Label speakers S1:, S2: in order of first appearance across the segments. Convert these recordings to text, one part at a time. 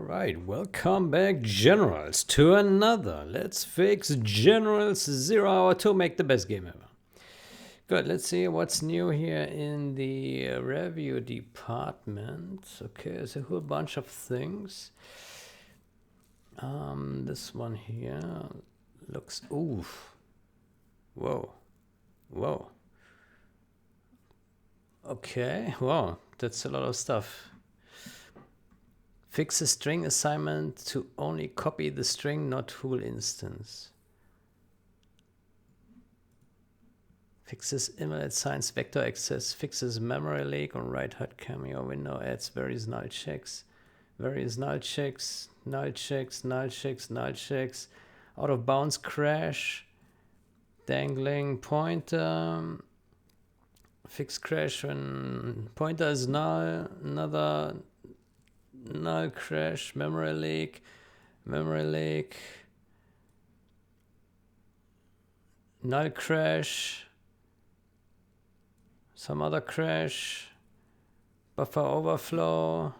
S1: Alright, welcome back, Generals, to another Let's Fix Generals 0 Hour to make the best game ever. Good, let's see what's new here in the review department. Okay, there's a whole bunch of things. This one here looks, oof, whoa, whoa. Okay, wow, that's a lot of stuff. Fix a string assignment to only copy the string, not full instance. Fixes invalid signs vector access. Fixes memory leak on right HUD cameo window. Adds various null checks. Various null checks. Null checks. Null checks. Null checks. Out of bounds crash. Dangling pointer. Fix crash when pointer is null. Another null crash, memory leak, null crash, some other crash, buffer overflow,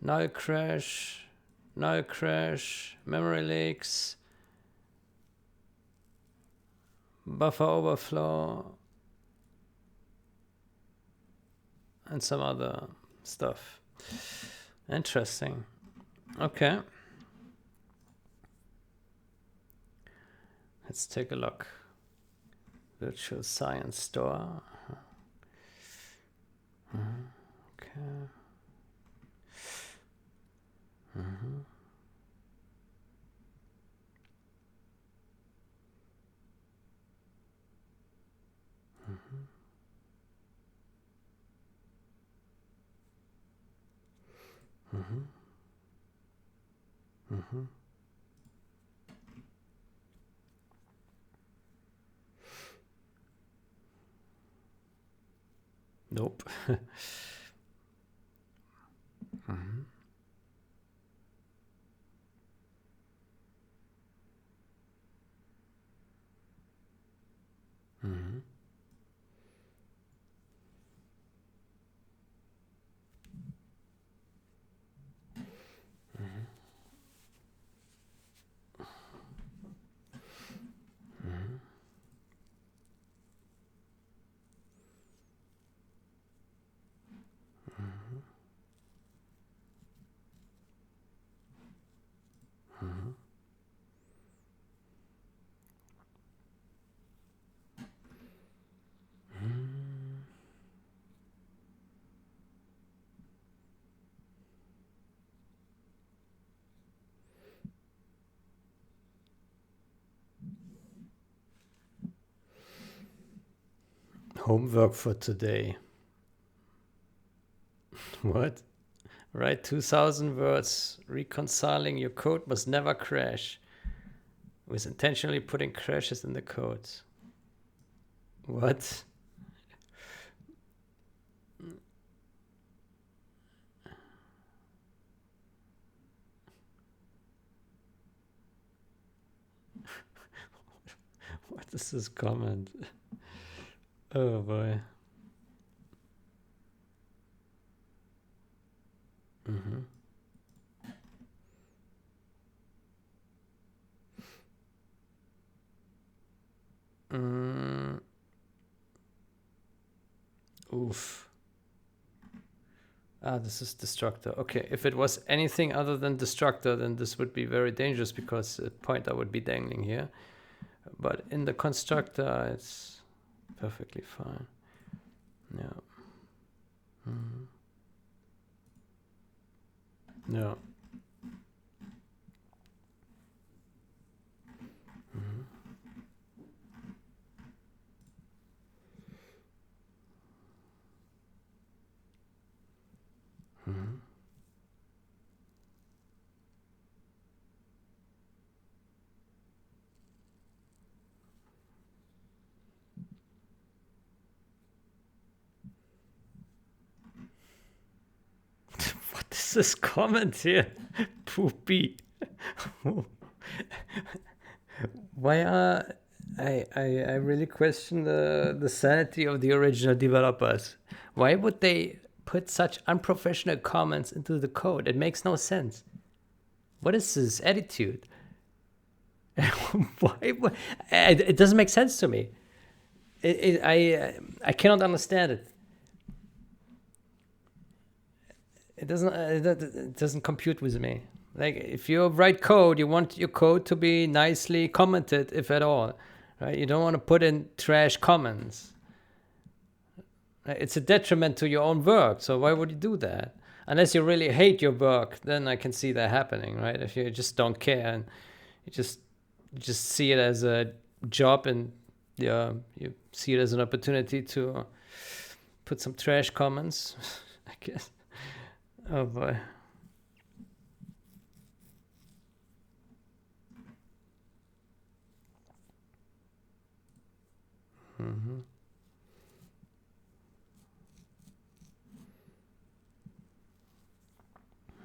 S1: null crash, memory leaks, buffer overflow, and some other stuff. Interesting. Okay. Let's take a look. Virtual Science Store. Okay. Nope. Homework for today. What? Write 2,000 words. Reconciling your code must never crash. With intentionally putting crashes in the code. What? What is this comment? Oh boy. Oof. Ah, this is destructor. Okay, if it was anything other than destructor, then this would be very dangerous because the pointer would be dangling here. But in the constructor, it's perfectly fine. Yeah. Yeah. What is this comment here? Poopy. Why are I really question the sanity of the original developers. Why would they put such unprofessional comments into the code? It makes no sense. What is this attitude? Why? It doesn't make sense to me. I cannot understand it. It doesn't compute with me. Like, if you write code, you want your code to be nicely commented, if at all, right? You don't want to put in trash comments. It's a detriment to your own work, so why would you do that? Unless you really hate your work, then I can see that happening, right? If you just don't care and you just see it as a job, and you see it as an opportunity to put some trash comments, I guess. Oh boy. Mm-hmm.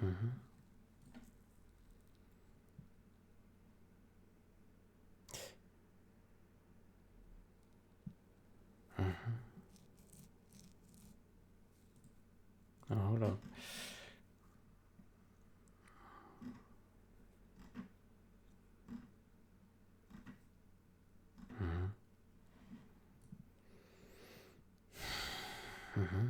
S1: Mm-hmm. Mm-hmm. Oh, hold on. Mm-hmm. Mm-hmm.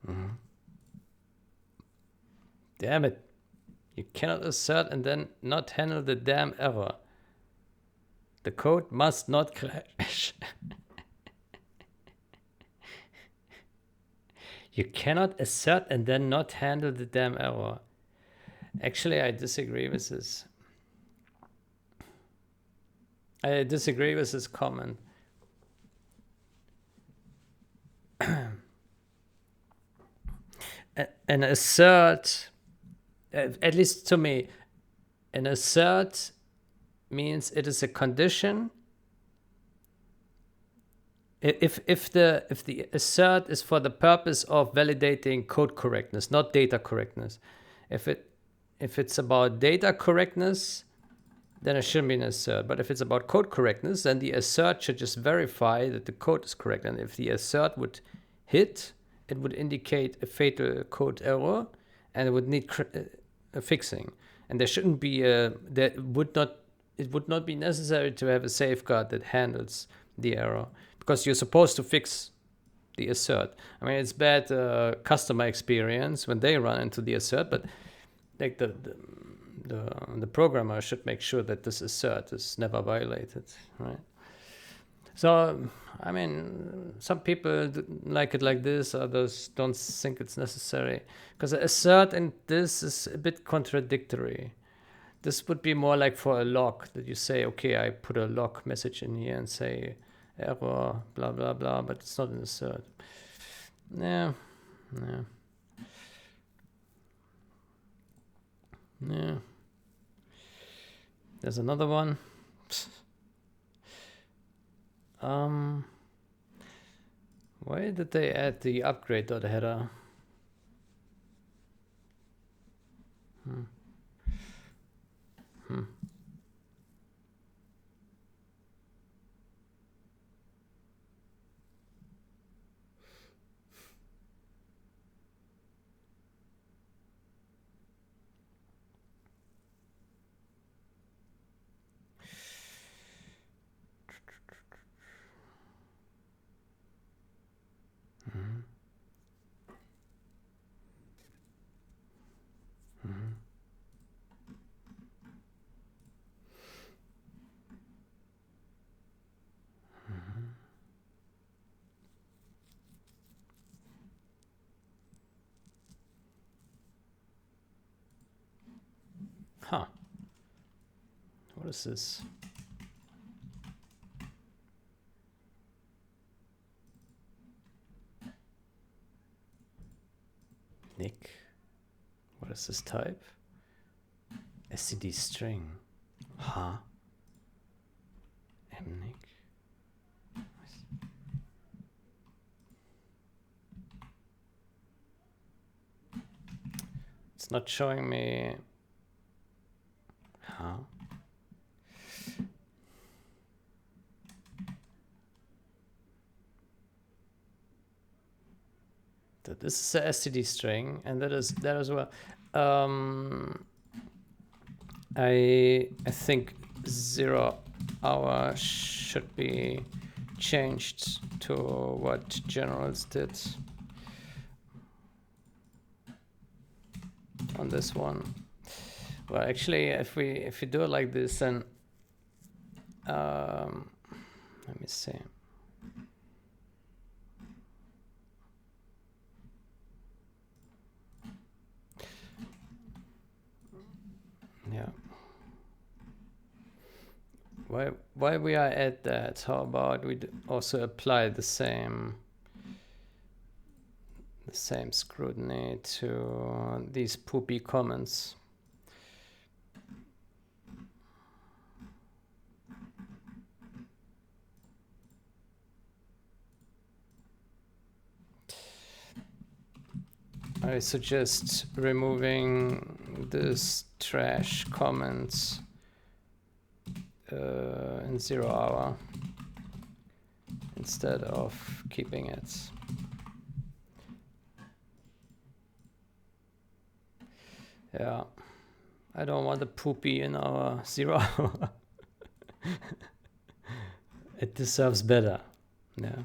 S1: Mm-hmm. Damn it. You cannot assert and then not handle the damn error. The code must not crash. You cannot assert and then not handle the damn error. Actually, I disagree with this. I disagree with this comment. An assert, at least to me, an assert means it is a condition. If the assert is for the purpose of validating code correctness, not data correctness. If it's about data correctness, then it shouldn't be an assert. But if it's about code correctness, then the assert should just verify that the code is correct. And if the assert would hit, it would indicate a fatal code error, and it would need a fixing. And there shouldn't be it would not be necessary to have a safeguard that handles the error, because you're supposed to fix the assert. I mean, it's bad customer experience when they run into the assert, but like the programmer should make sure that this assert is never violated, right? So, I mean, some people like it like this, others don't think it's necessary. Because assert and this is a bit contradictory. This would be more like for a log, that you say, okay, I put a log message in here and say error, blah, blah, blah, but it's not an assert. Yeah. There's another one. Why did they add the upgrade.header? Huh. What is this? Nick. What is this type? STD string. Huh? Mnick. It's It's not showing me. Huh? This is the std string, and that is that as well. I think 0 hour should be changed to what generals did on this one. Well, actually, if we do it like this, then let me see. Yeah. While we are at that, how about we also apply the same scrutiny to these poopy comments. I suggest removing this trash comments in 0 hour instead of keeping it. Yeah, I don't want the poopy in our 0 hour. It deserves better. Yeah.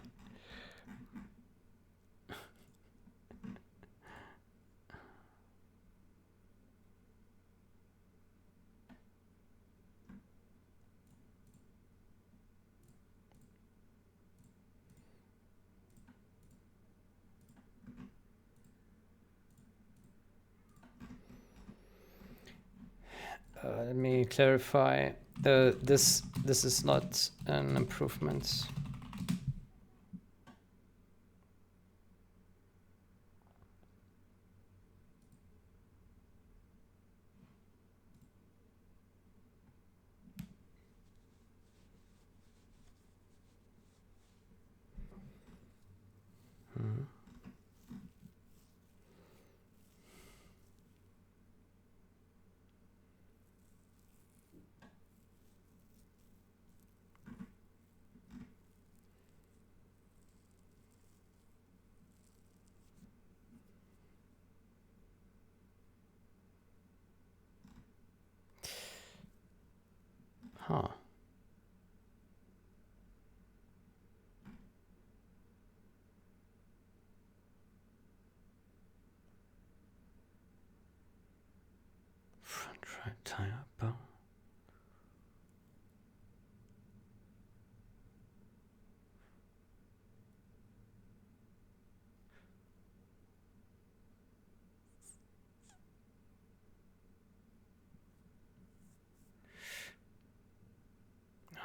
S1: Let me clarify. This is not an improvement. Huh. Front right tire bow.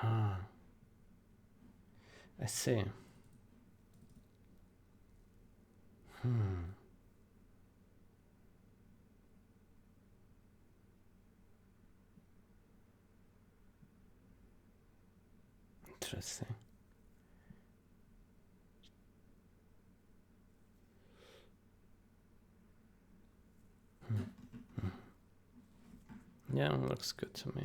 S1: Ah, I see. Interesting. Yeah, looks good to me.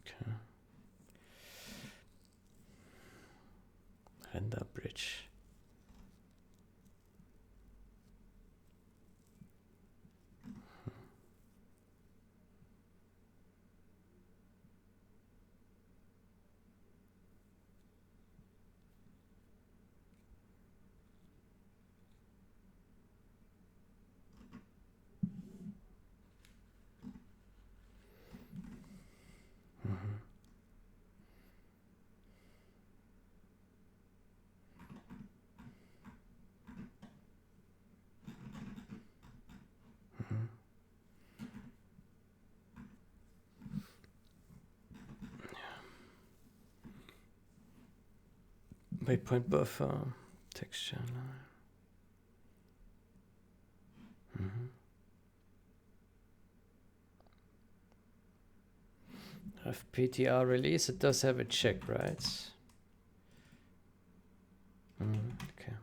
S1: Okay. Render bridge. Waypoint buffer, texture. FPTR release, it does have a check, right? Okay.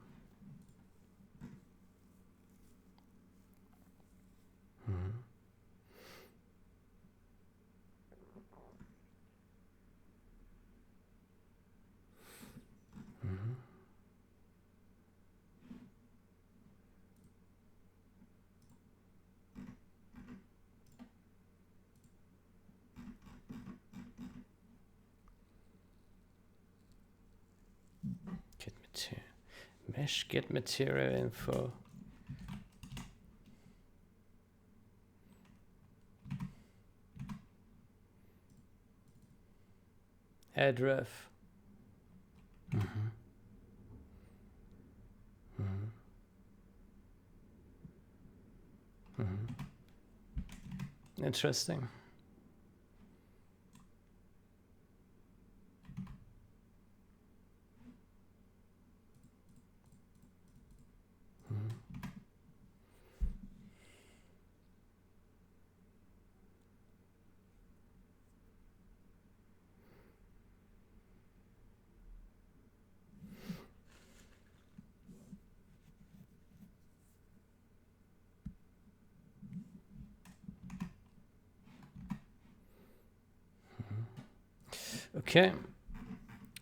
S1: Get material. Mesh get material info. Add ref. Interesting. Okay.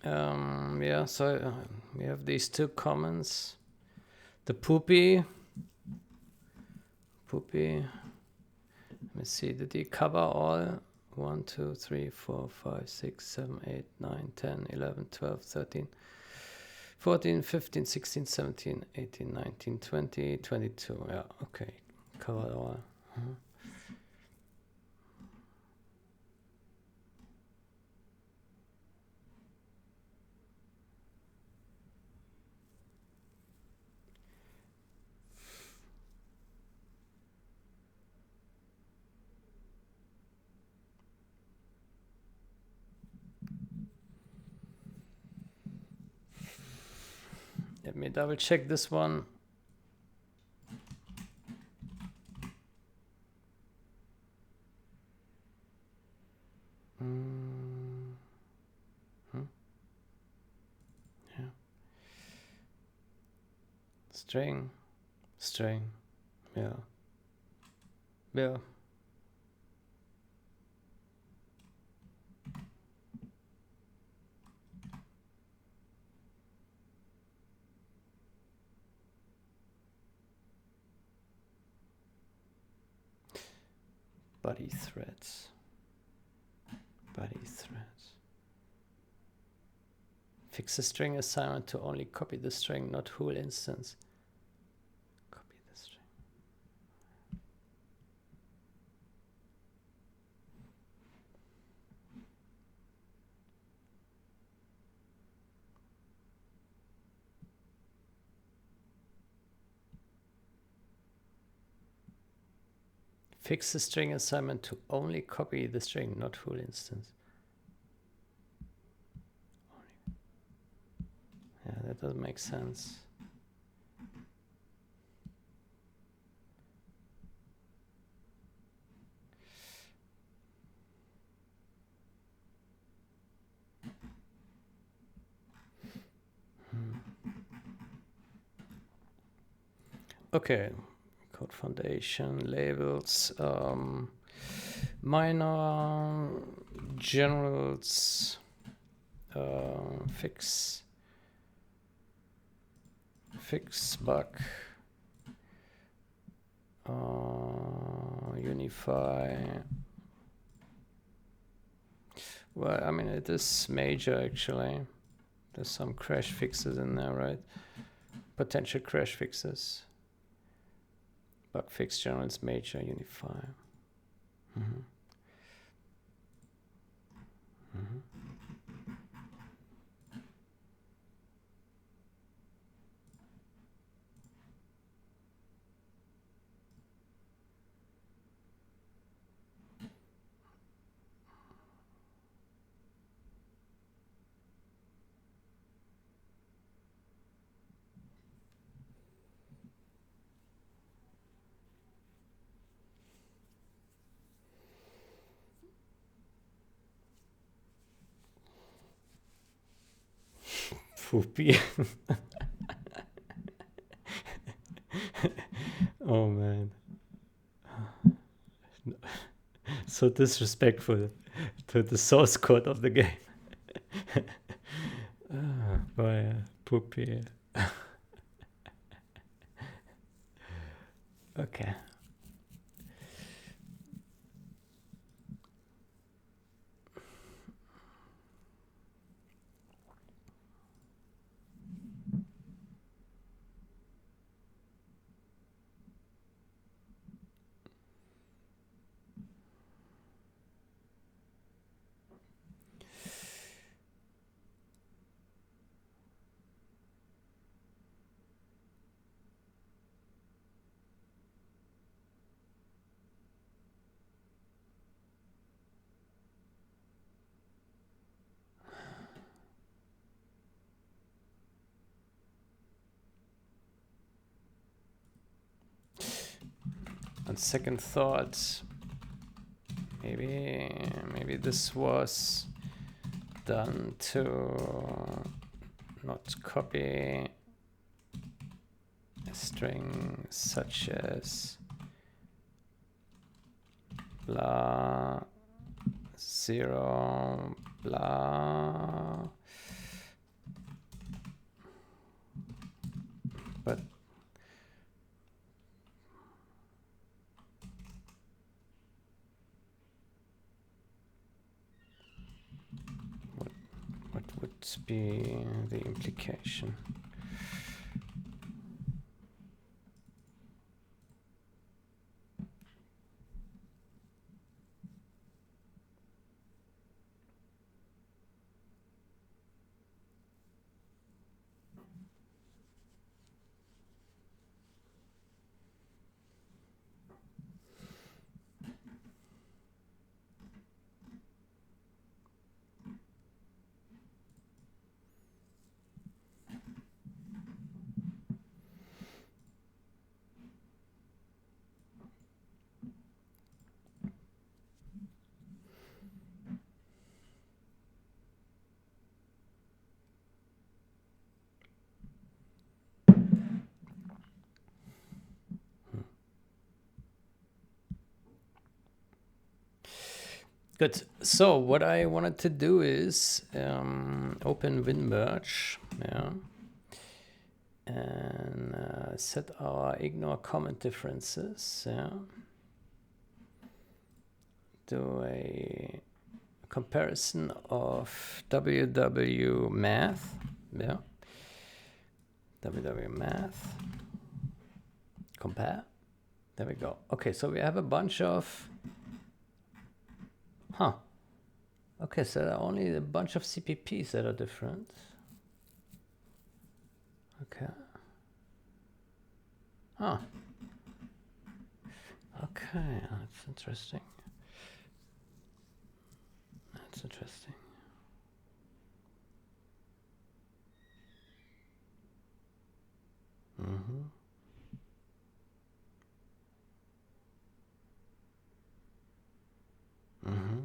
S1: Yeah, so we have these two comments. The poopy. Let me see, did he cover all? 1, 2, 3, 4, 5, 6, 7, 8, 9, 10, 11, 12, 13, 14, 15, 16, 17, 18, 19, 20, 22. Yeah, okay. Covered all. Let me double check this one. Yeah. String. Yeah. Yeah. Body threads. Fix the string assignment to only copy the string, not whole instance. Copy the string. Fix the string assignment to only copy the string, not whole instance. Yeah, that doesn't make sense. Okay, code foundation, labels, minor, generals, fix bug, unify. Well, I mean, it is major actually. There's some crash fixes in there, right? Potential crash fixes. Bug fix generals, major, unify. Poopy. Oh man. So disrespectful to the source code of the game. Boy, Poopy. Okay. On second thought, maybe this was done to not copy a string such as blah 0 blah, but what would be the implication? Good. So what I wanted to do is open WinMerge, yeah, and set our ignore comment differences, yeah. Do a comparison of WWMath, yeah. WWMath. Compare. There we go. Okay, so we have a bunch of. Huh. Okay, so there are only a bunch of CPPs that are different. Okay. Huh. Okay, that's interesting. That's interesting. Mm-hmm. Mm-hmm.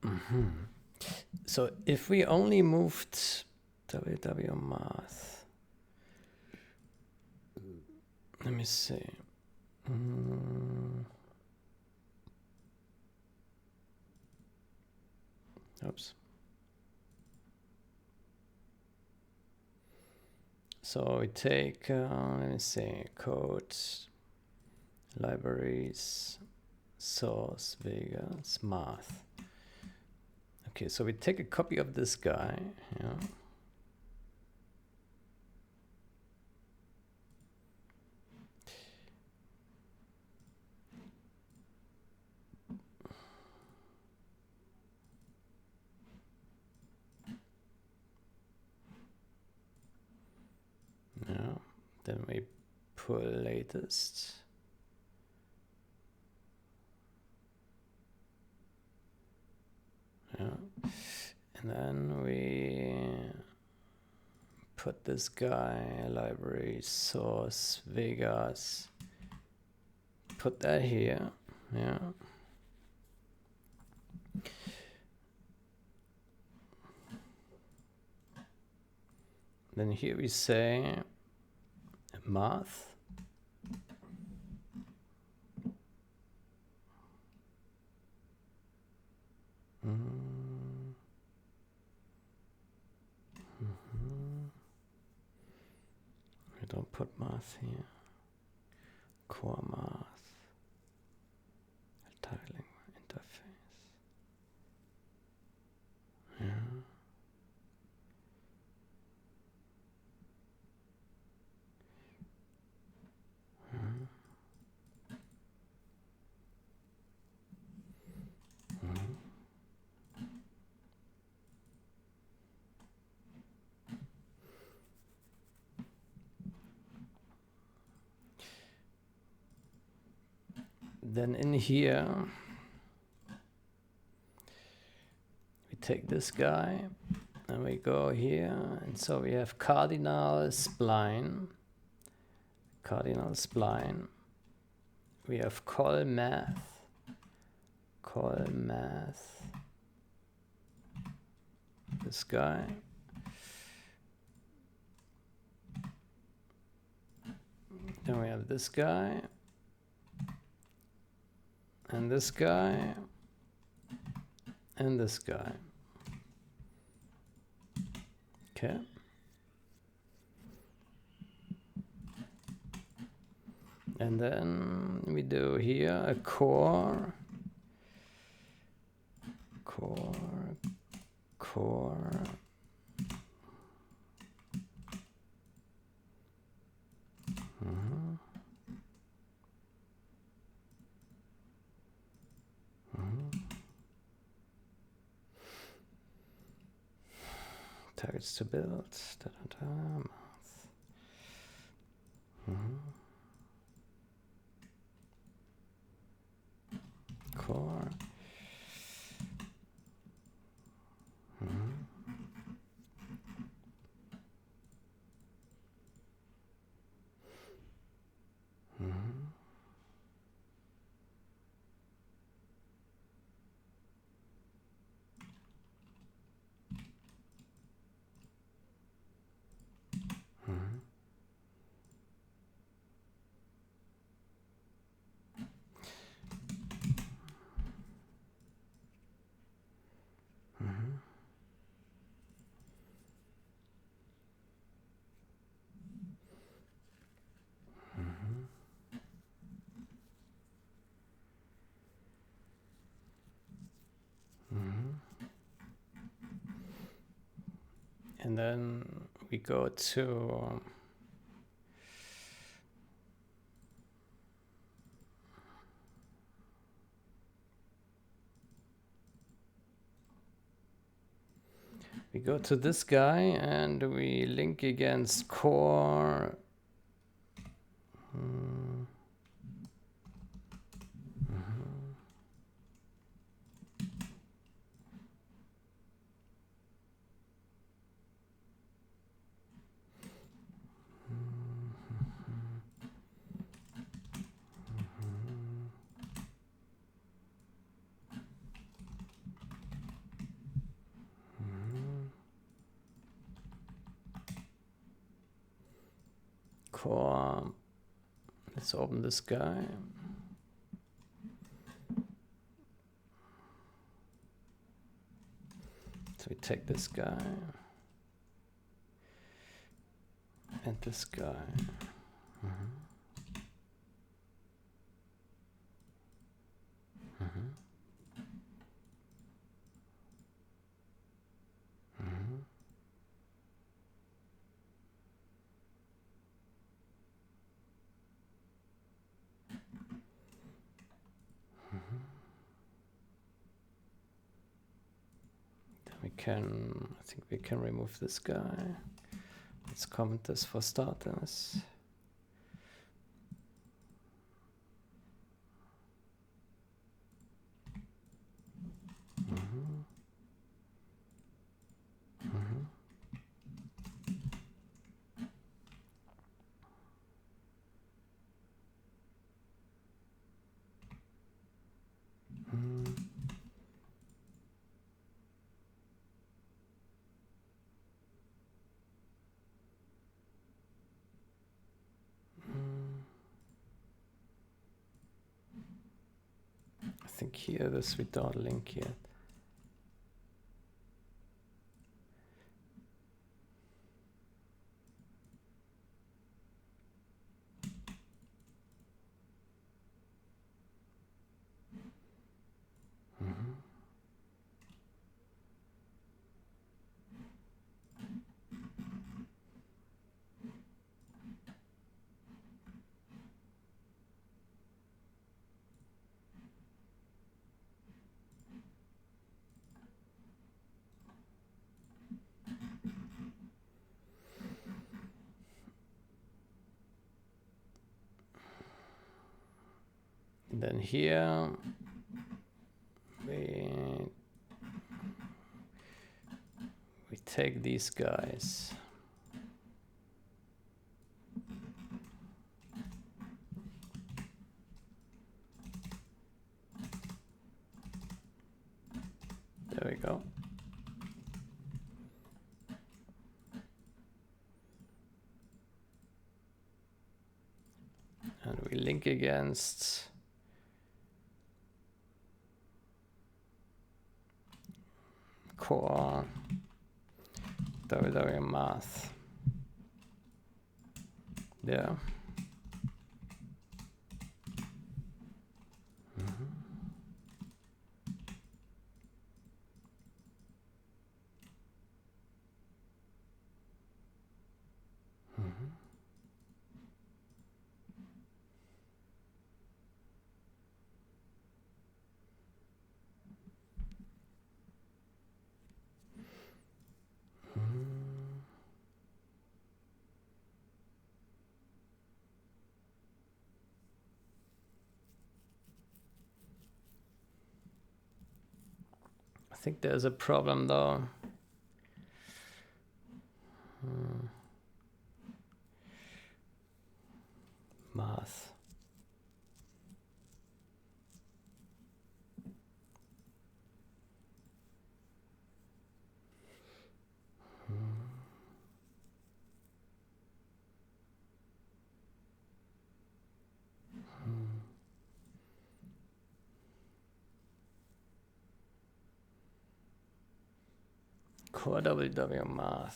S1: Mm-hmm. So if we only moved WWMath, let me see. Oops. So we take, let me see, code, libraries, source, Vegas, math. Okay, so we take a copy of this guy, yeah. Yeah. Then we pull latest. Yeah. And then we put this guy, library, source, Vegas, put that here, yeah. Then here we say math. We don't put math here. Core math. Tiling interface. Yeah. Then in here, we take this guy and we go here. And so we have cardinal spline. Cardinal spline. We have call math. Call math. This guy. Then we have this guy. And this guy. And this guy. Okay. And then we do here a core. Core. Targets to build. Math. Core. And then we go to this guy and we link against core. Core. Let's open this guy. So we take this guy and this guy. I think we can remove this guy. Let's comment this for starters. think here this we don't link yet. Then here we take these guys. There we go. And we link against core WWMath. There. I think there's a problem though. Math. Core WWMath.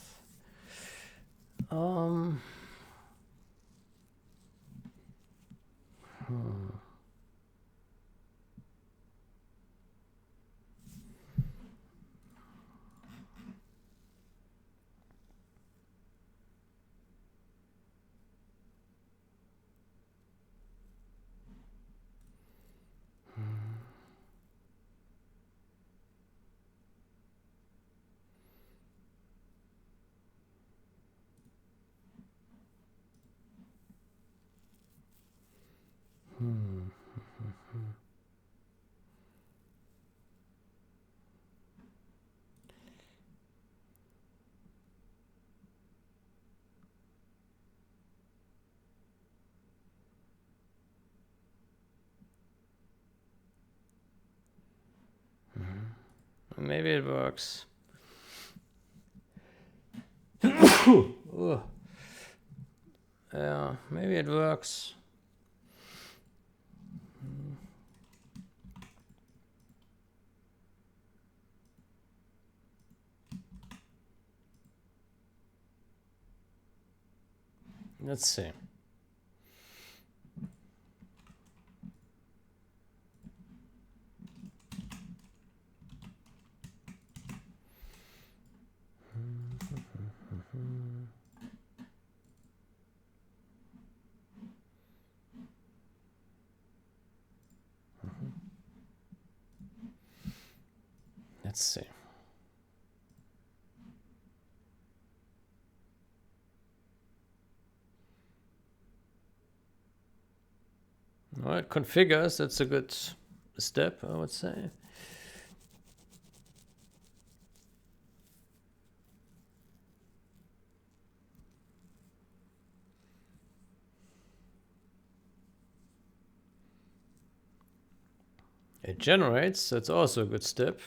S1: Maybe it works. Yeah, maybe it works. Let's see. Let's see. Well, it configures. That's a good step, I would say. It generates. That's also a good step.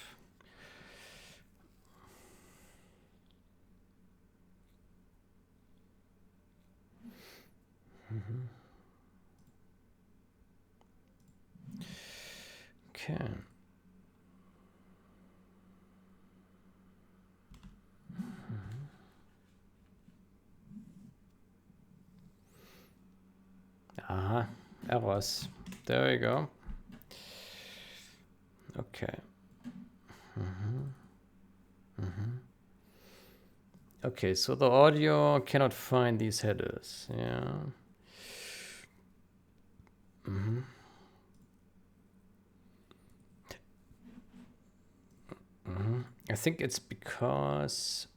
S1: Okay. Aha, errors. There we go. Okay. Okay, so the audio cannot find these headers. Yeah. I think it's because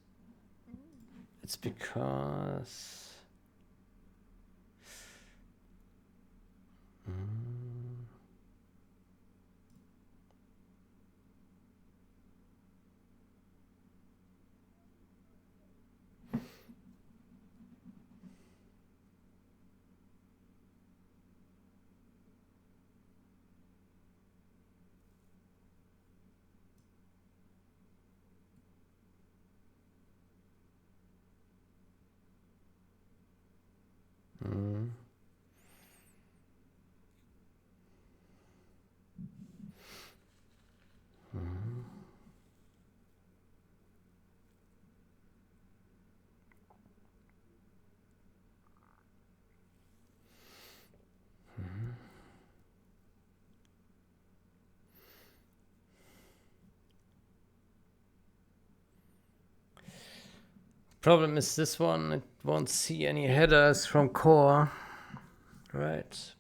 S1: problem is this one, it won't see any headers from core. Right.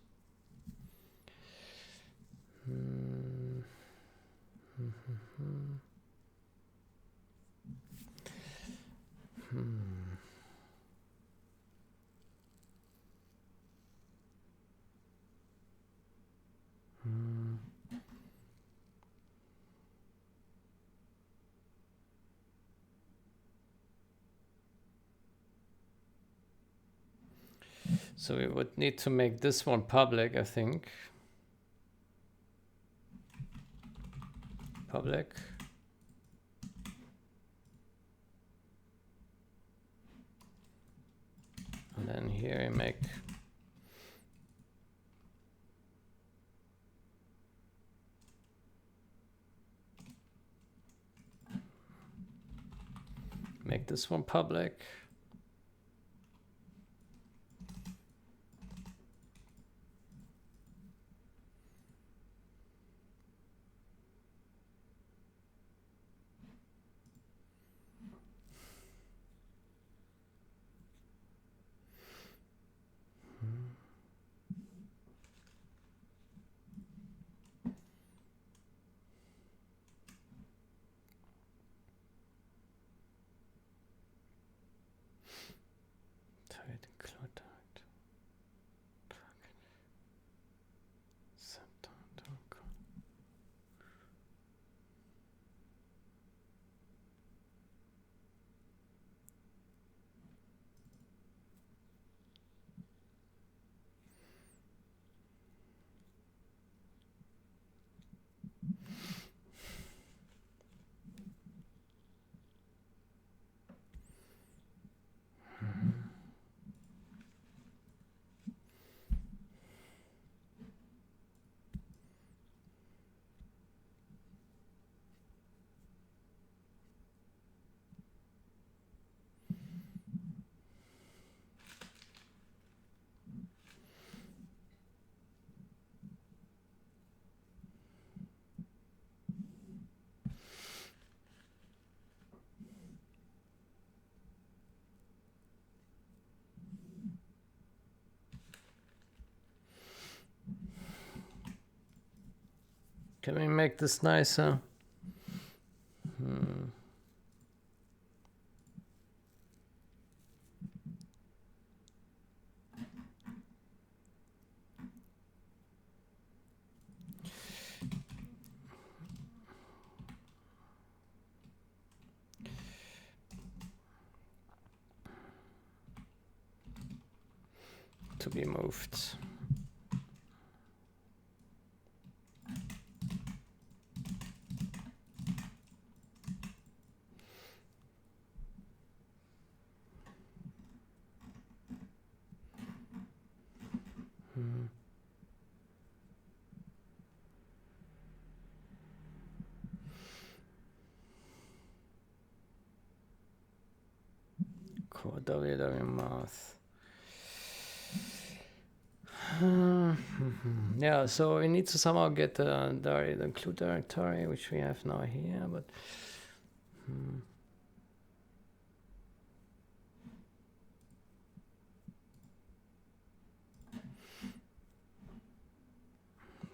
S1: So we would need to make this one public, I think. Public. And then here you make this one public. Can we make this nicer? To be moved. for WWMath. Yeah, so we need to somehow get the include directory, which we have now here, but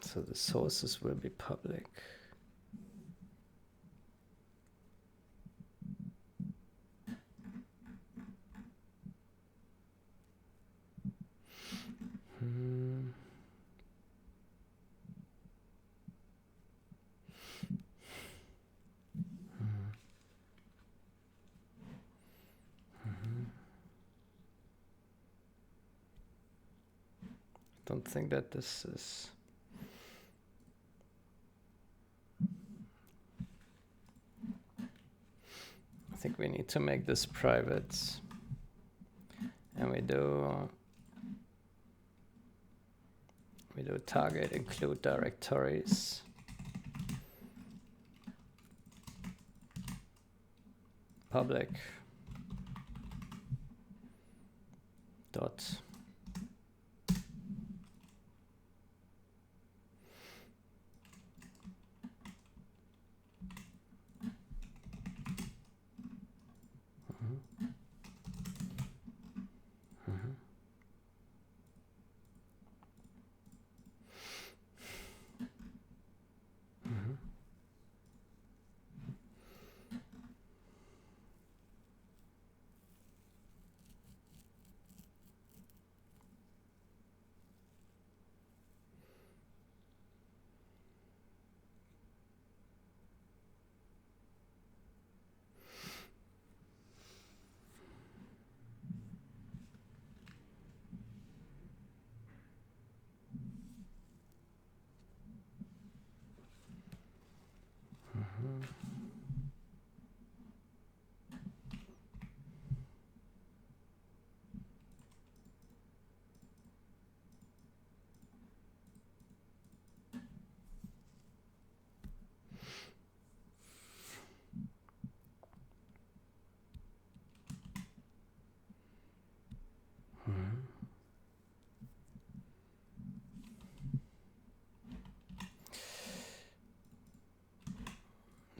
S1: so the sources will be public. Don't think that this is. I think we need to make this private, and we do target include directories. Public dot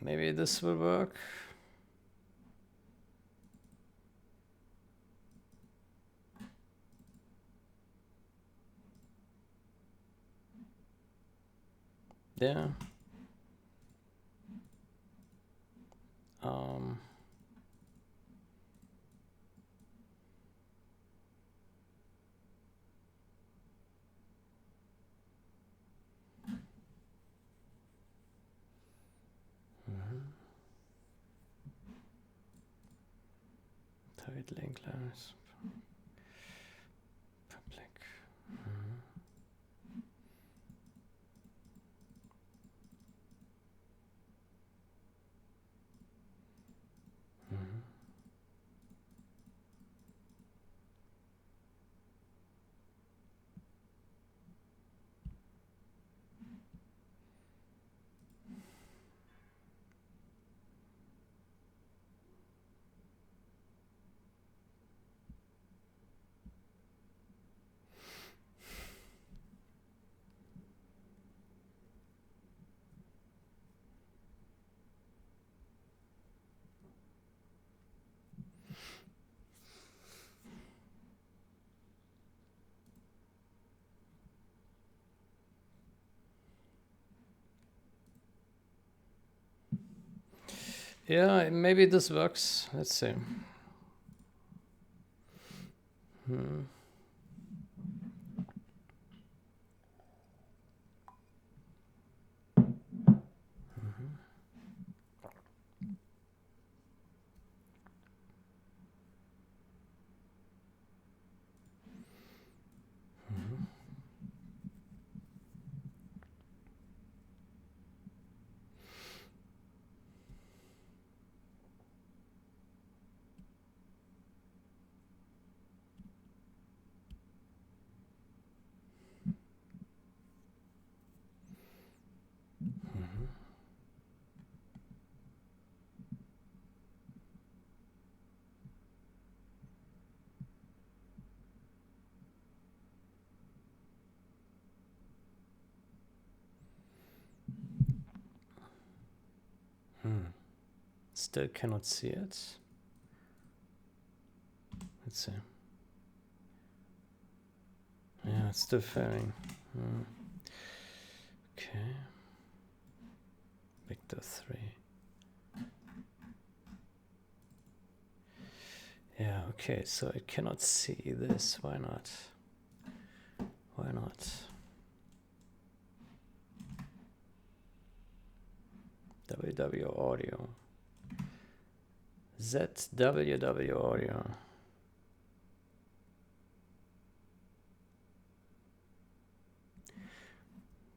S1: maybe this will work. Yeah. Target link layers. Public. Yeah, maybe this works. Let's see. Still cannot see it. Let's see. Yeah, it's still failing. Okay. Vector 3. Yeah, okay, so it cannot see this. Why not? Why not? WW audio. ZWW audio.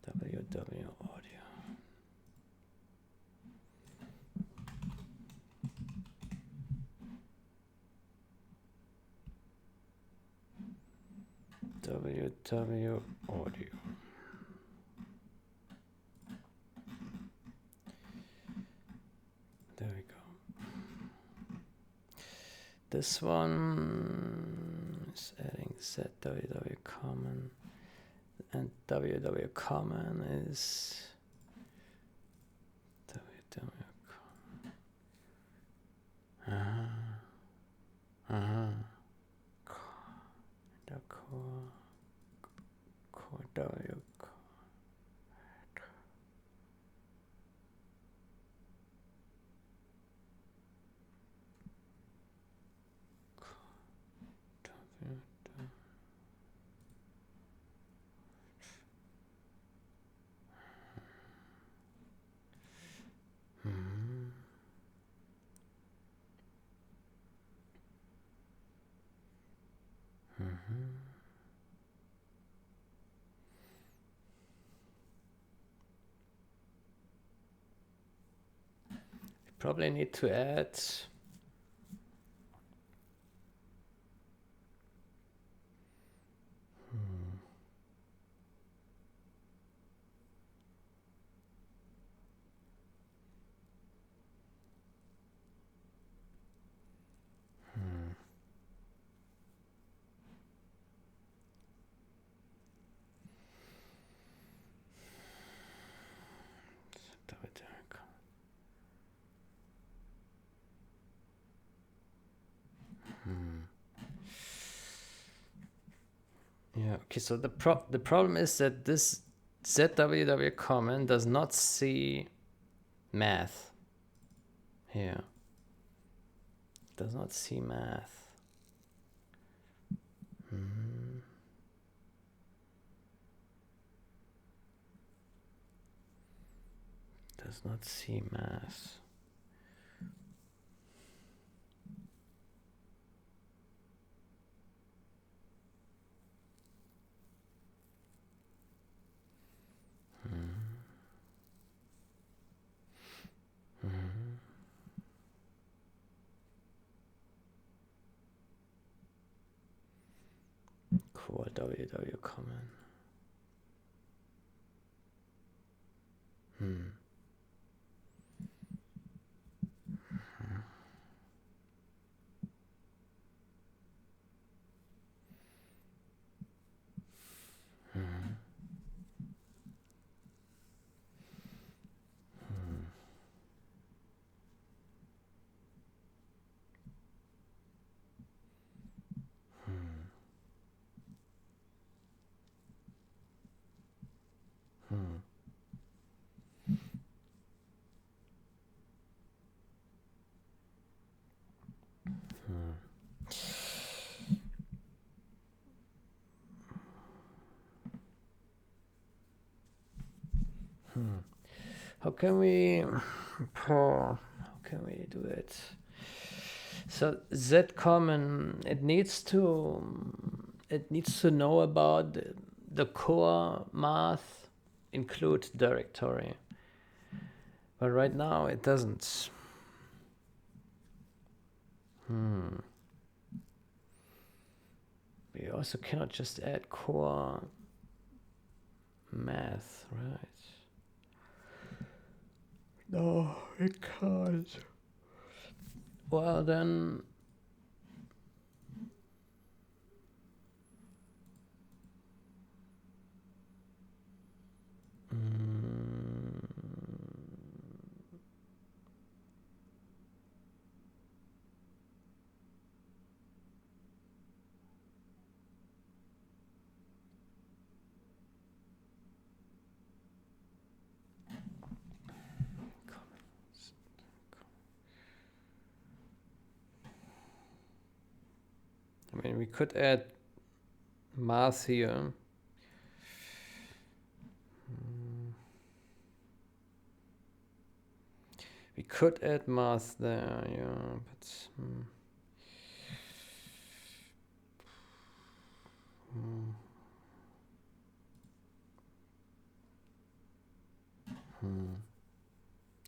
S1: WW audio. WW audio. There we go. This one is adding ZWW common, and WW common is WW common. The core W. Probably need to add yeah, okay, so the problem is that this ZWW common does not see math here. Does not see math. Does not see math. Core WW common. How can we do it? So Z common, it needs to know about the core math include directory, but right now it doesn't. We also cannot just add core math, right? No, it can't. Well, then we could add math here. We could add math there, yeah, but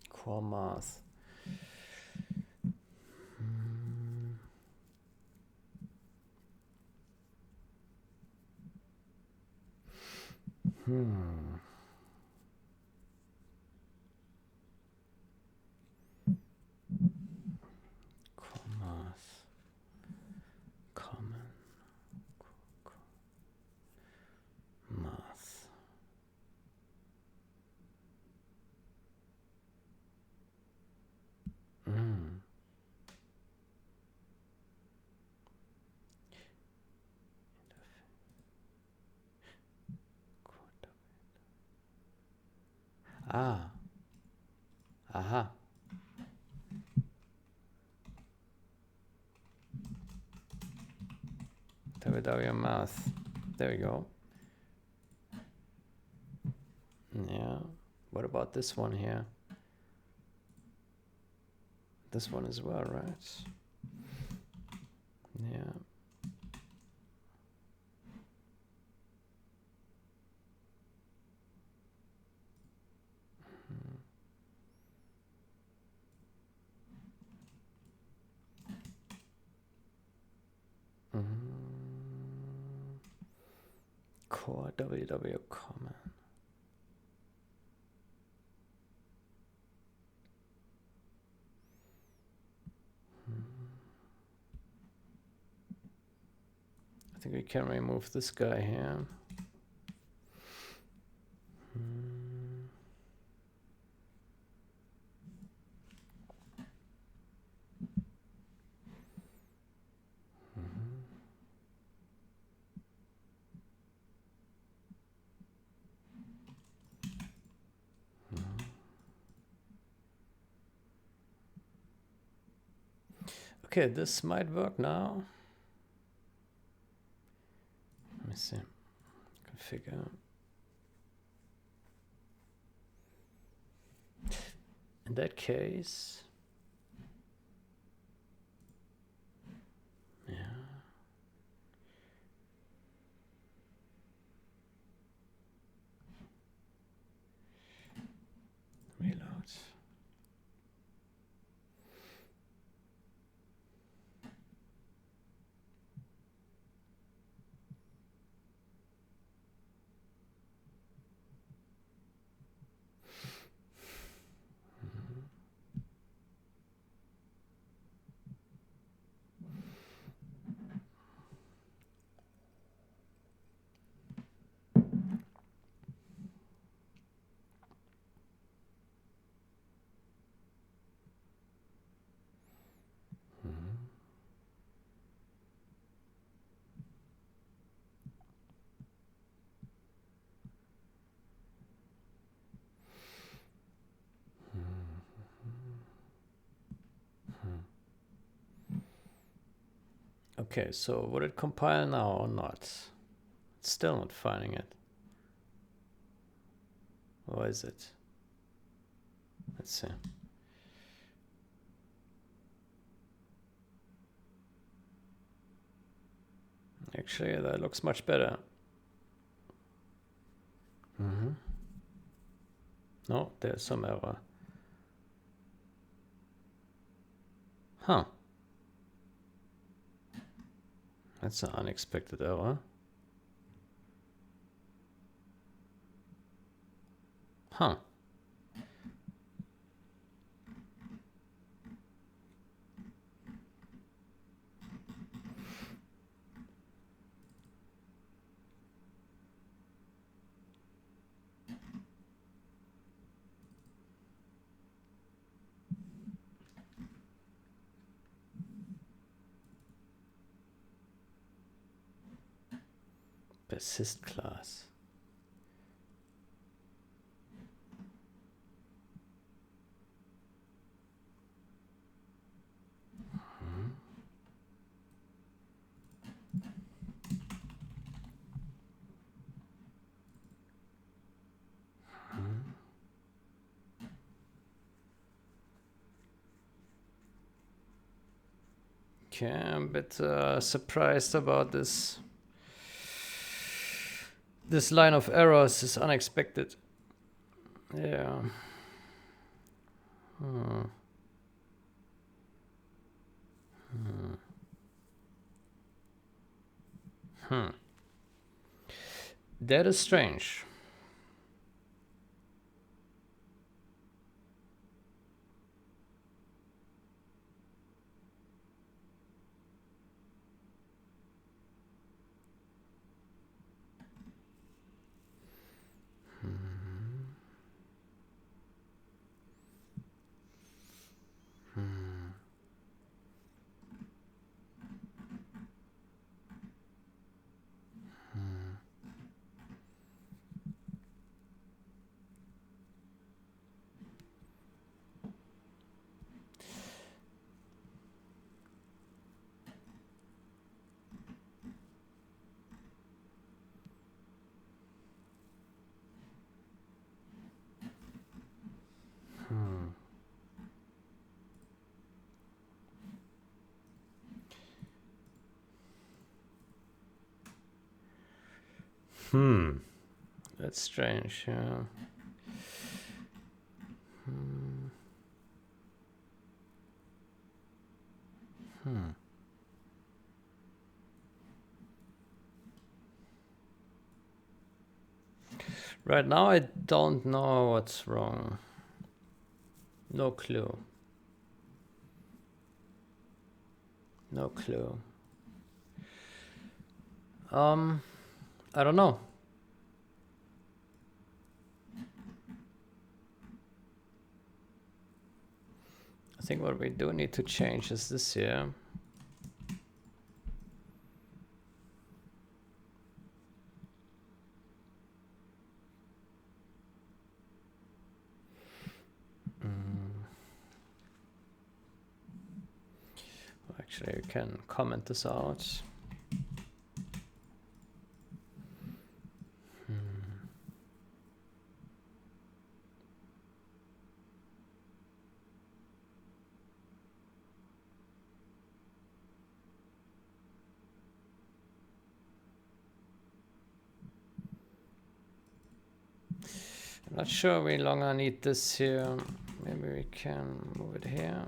S1: core math. Core math. Common. Math. Ah. Aha. WWMath. There we go. Yeah. What about this one here? This one as well, right? Yeah. Core WW common. I think we can remove this guy here. Okay, this might work now. Let me see. Configure. In that case, yeah. Reload. Okay, so would it compile now or not? It's still not finding it. Or is it? Let's see. Actually, that looks much better. No, there's some error. Huh. That's an unexpected error. Huh. Persist class. Okay, I'm a bit surprised about this. This line of errors is unexpected. Yeah. That is strange. That's strange, yeah. Right now I don't know what's wrong. No clue. No clue. I don't know. I think what we do need to change is this here. Actually, we can comment this out. I'm not sure we longer need this here. Maybe we can move it here.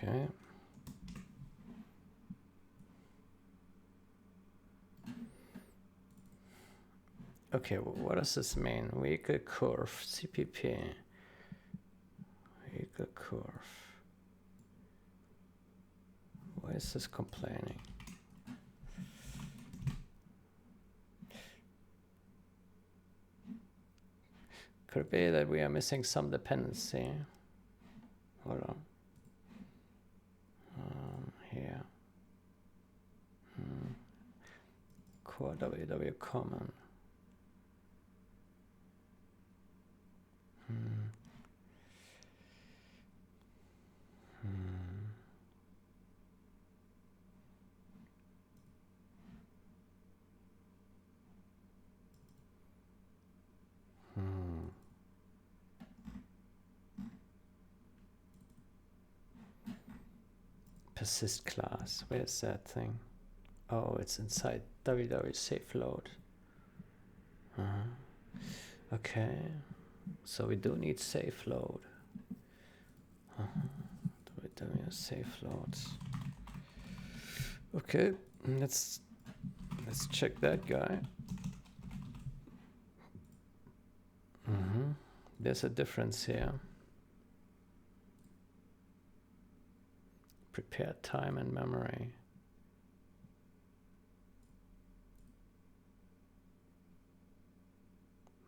S1: Okay. Okay, what does this mean? Vehicle curve, CPP. Vehicle curve. Why is this complaining? Could it be that we are missing some dependency? Hold on. Here. Core WW common. persist class. Where's that thing? Oh, it's inside WWSaveLoad. Okay, so we do need save load. WWSaveLoad. Okay, let's check that guy. There's a difference here. Prepare time and memory.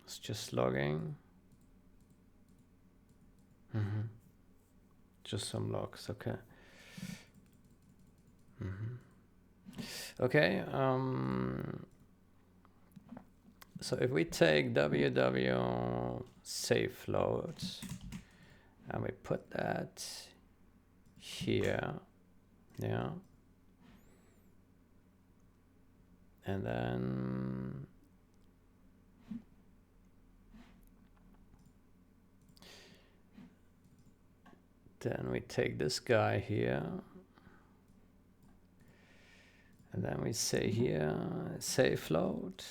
S1: It's just logging. Just some logs, okay. Okay, so if we take WWSaveLoad and we put that here, yeah, and then we take this guy here, and then we say here, save load.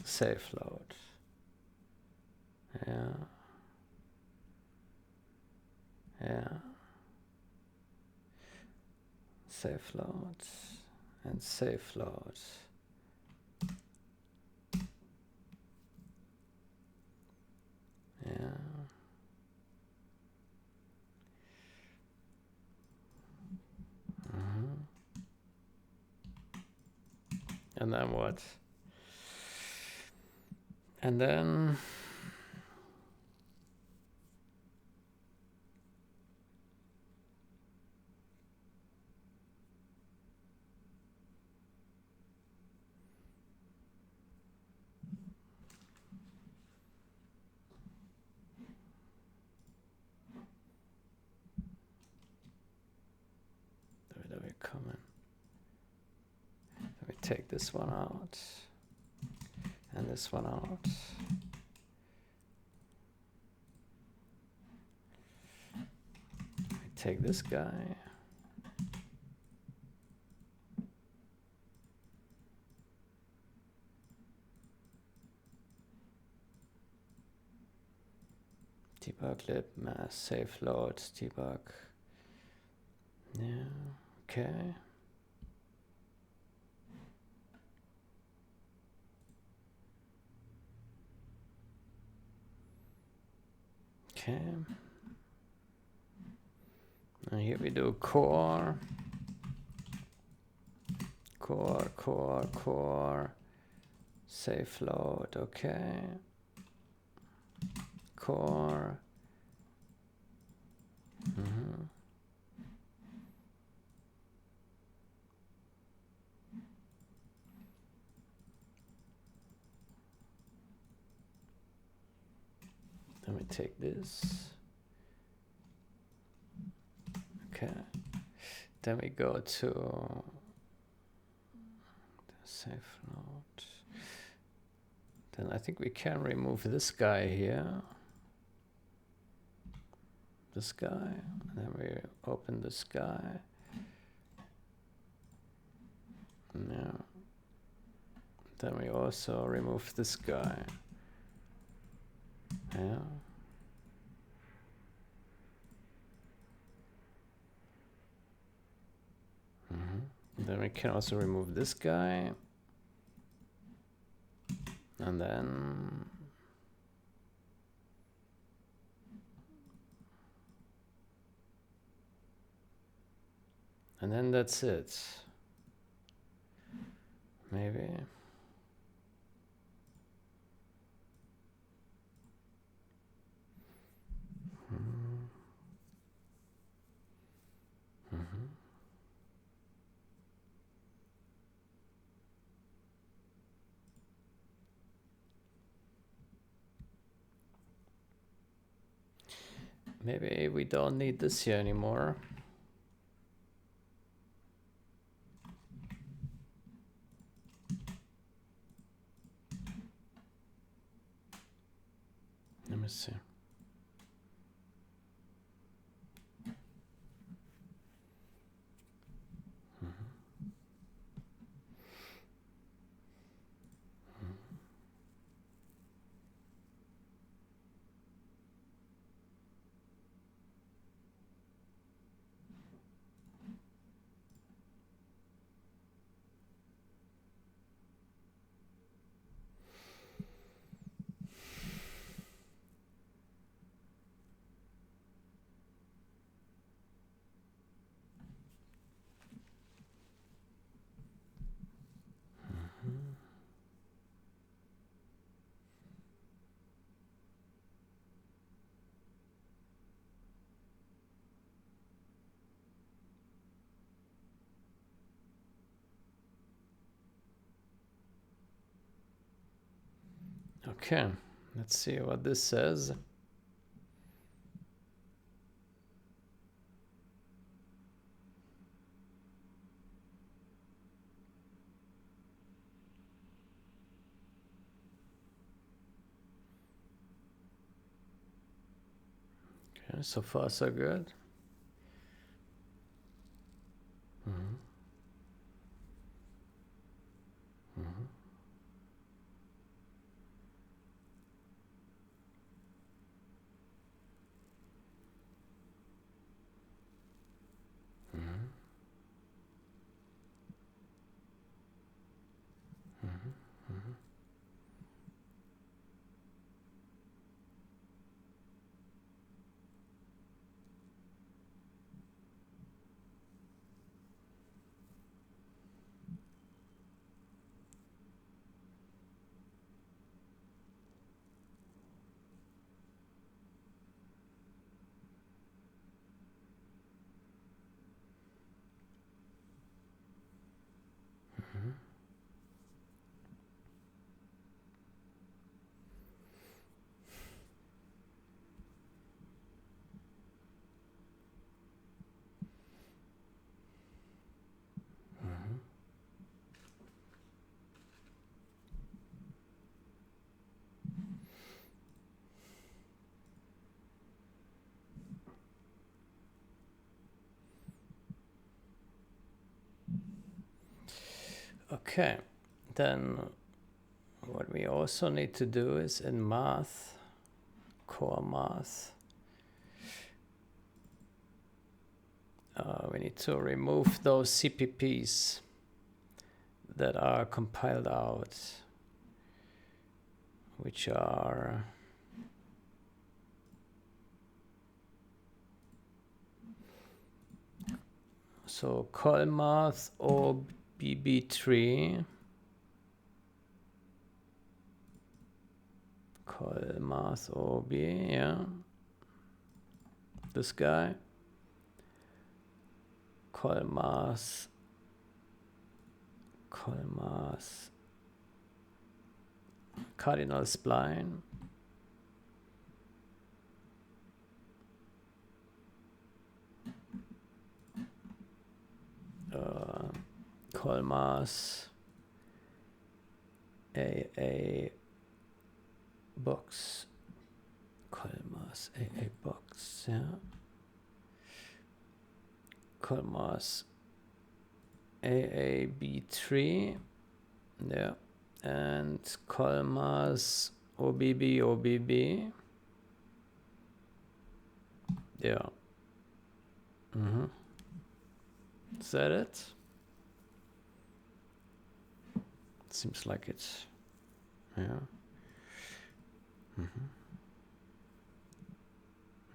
S1: Save load. Yeah. Yeah. Save load and save load. Yeah. And then what? And then comment. Let me take this one out and this one out. Take this guy. Debug lib, math, save load, debug. Yeah, okay. Okay. And here we do core, save load, okay. Core. Let me take this. Okay. Then we go to the save load. Then I think we can remove this guy here. This guy. And then we open this guy. Yeah. Then we also remove this guy. Yeah. Then we can also remove this guy. And then that's it. Maybe. Maybe we don't need this here anymore. Okay, let's see what this says. Okay, so far so good. Mm-hmm. Mm-hmm. Mm-hmm. Mm-hmm. Mm-hmm. Okay, then what we also need to do is in math, core math, we need to remove those CPPs that are compiled out, which are so CallMath or BB3, CallMath OB, yeah, this guy, CallMath cardinal spline, CallMath AA box, CallMath AA box, yeah, CallMath AAB3, yeah, and CallMath OBB, yeah. Mm-hmm. Is that it? Seems like it. Yeah. Mm-hmm.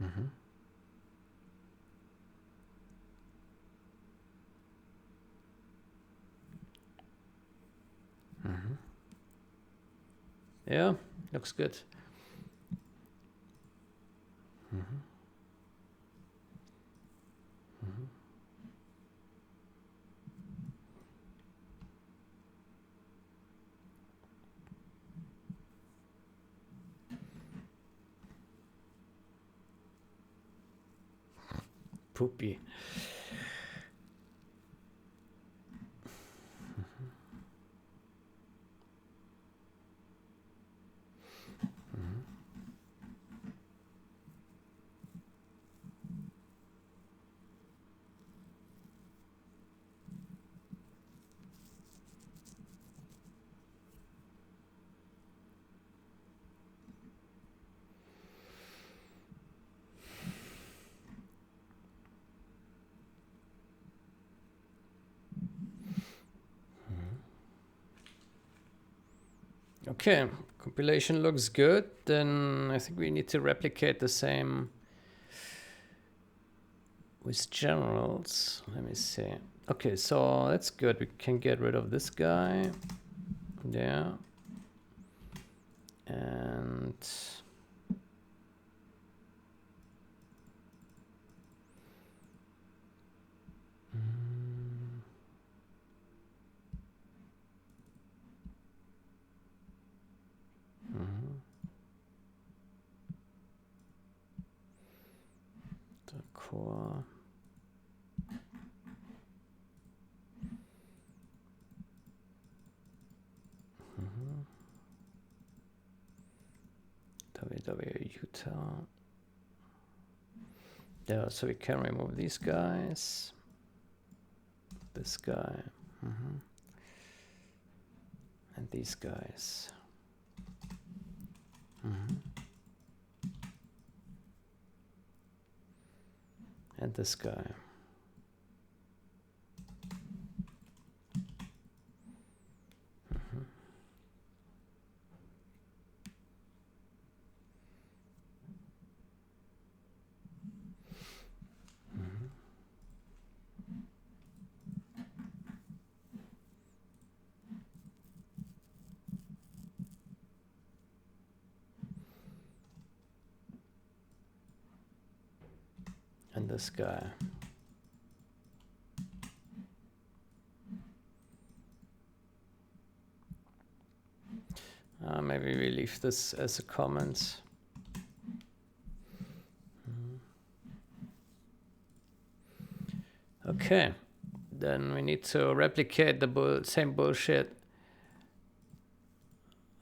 S1: Mm-hmm. Mm-hmm. Yeah, looks good. Mm-hmm. Mm-hmm. Poopy. Mm-hmm. Okay, compilation looks good. Then I think we need to replicate the same with generals. Let me see. Okay, so that's good. We can get rid of this guy. Yeah. And The core. WW Utah. Yeah, so we can remove these guys. This guy. And these guys. And this guy. And this guy. Maybe we leave this as a comment. Okay, then we need to replicate the same bullshit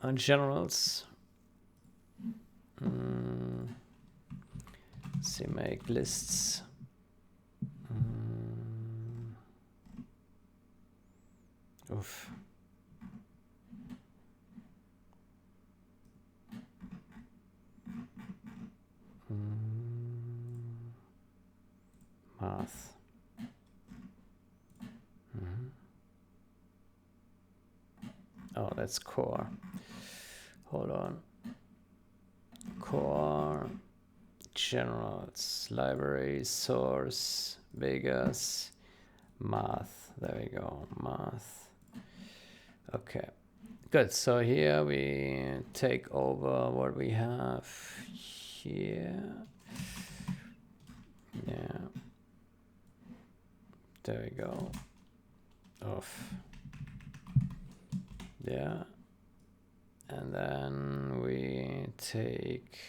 S1: on generals. See, make lists. Oof. Math. Oh, that's core. Hold on. Core, generals, library, source, Vegas, math. There we go, math. Okay, good. So here we take over what we have here. Yeah. There we go. Off. Yeah. And then we take,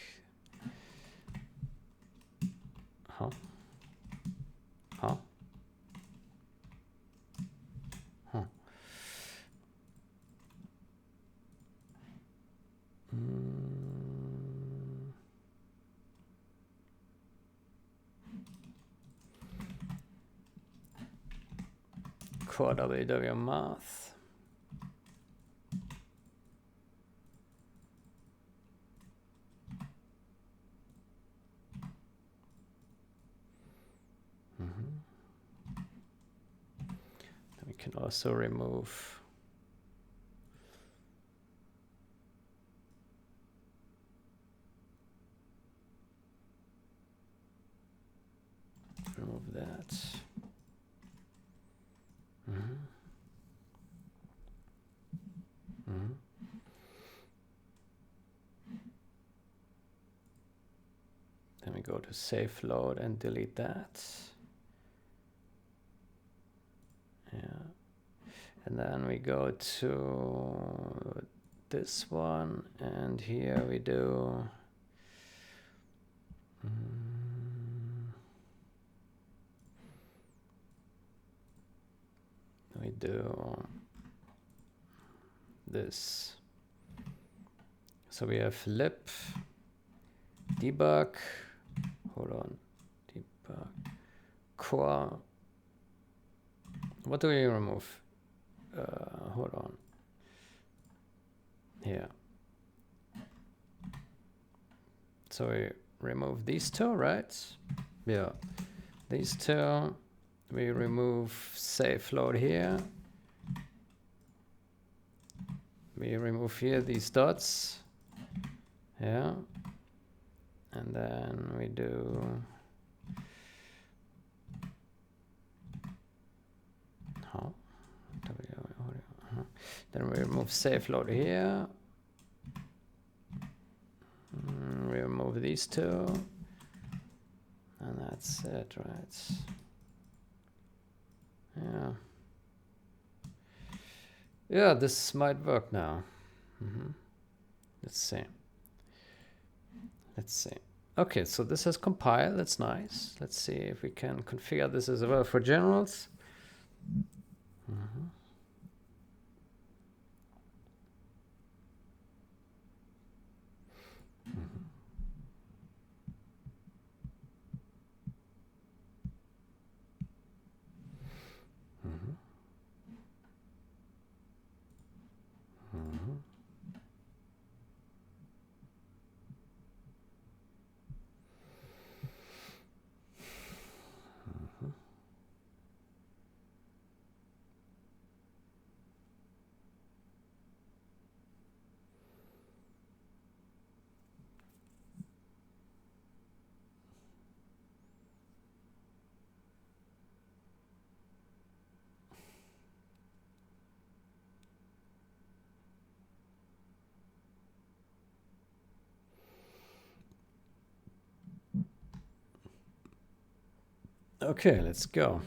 S1: core WWMath. We can also remove that. Then we go to SaveLoad and delete that. Yeah. And then we go to this one, and here we do this. So we have lib, debug, hold on, debug, core. What do we remove? Hold on. Here. So we remove these two, right? Yeah. These two. We remove SaveLoad here. We remove here these dots. Yeah. And then we do then we remove SaveLoad here. We remove these two. And that's it, right? Yeah. Yeah, this might work now. Let's see. Let's see. Okay, so this has compiled. That's nice. Let's see if we can configure this as well for generals. Okay, let's go.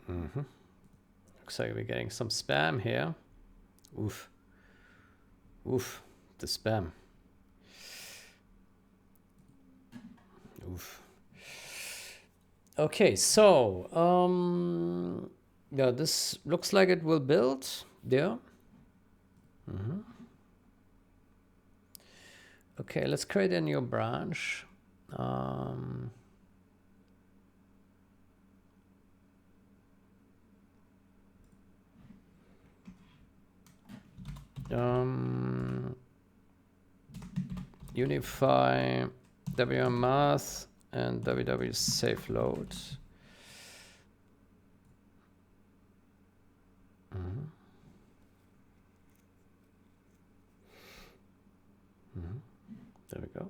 S1: Looks like we're getting some spam here. Oof. Oof. The spam. Oof. Okay, so yeah, this looks like it will build. Yeah. Okay, let's create a new branch. Unify WWMath and WWSaveLoad. There we go.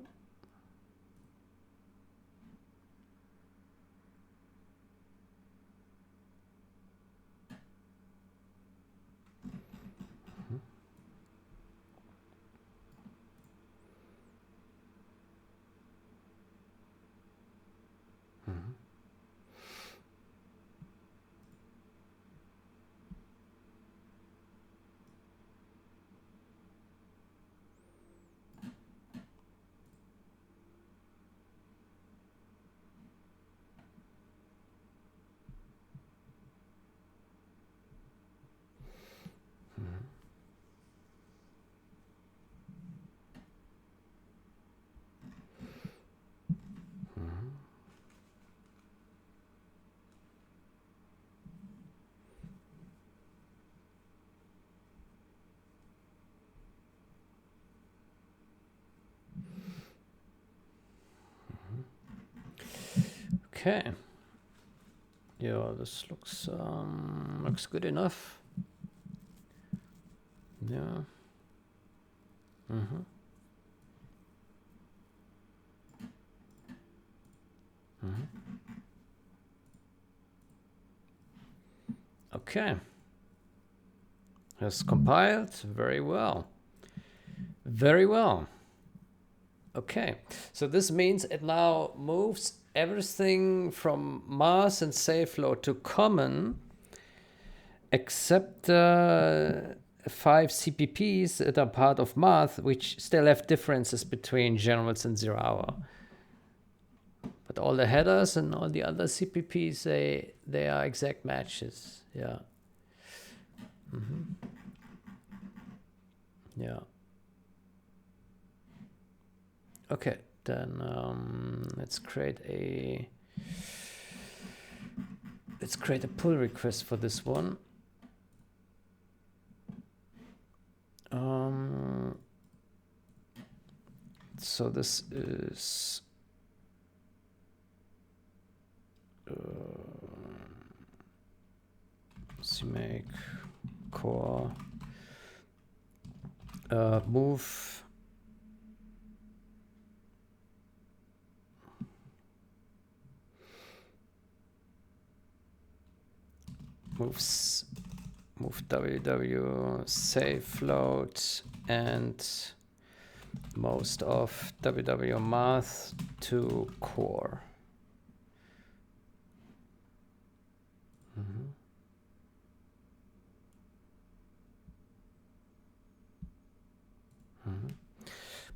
S1: Okay. Yeah, this looks good enough. Yeah. Okay. Has compiled very well. Very well. Okay, so this means it now moves everything from mass and SaveLoad to common, except 5 CPPs that are part of math, which still have differences between generals and 0 hour. But all the headers and all the other CPPs, they are exact matches. Yeah. Yeah. Okay, then let's create a pull request for this one. So this is CMake core move WWSaveLoad and most of WWMath to core.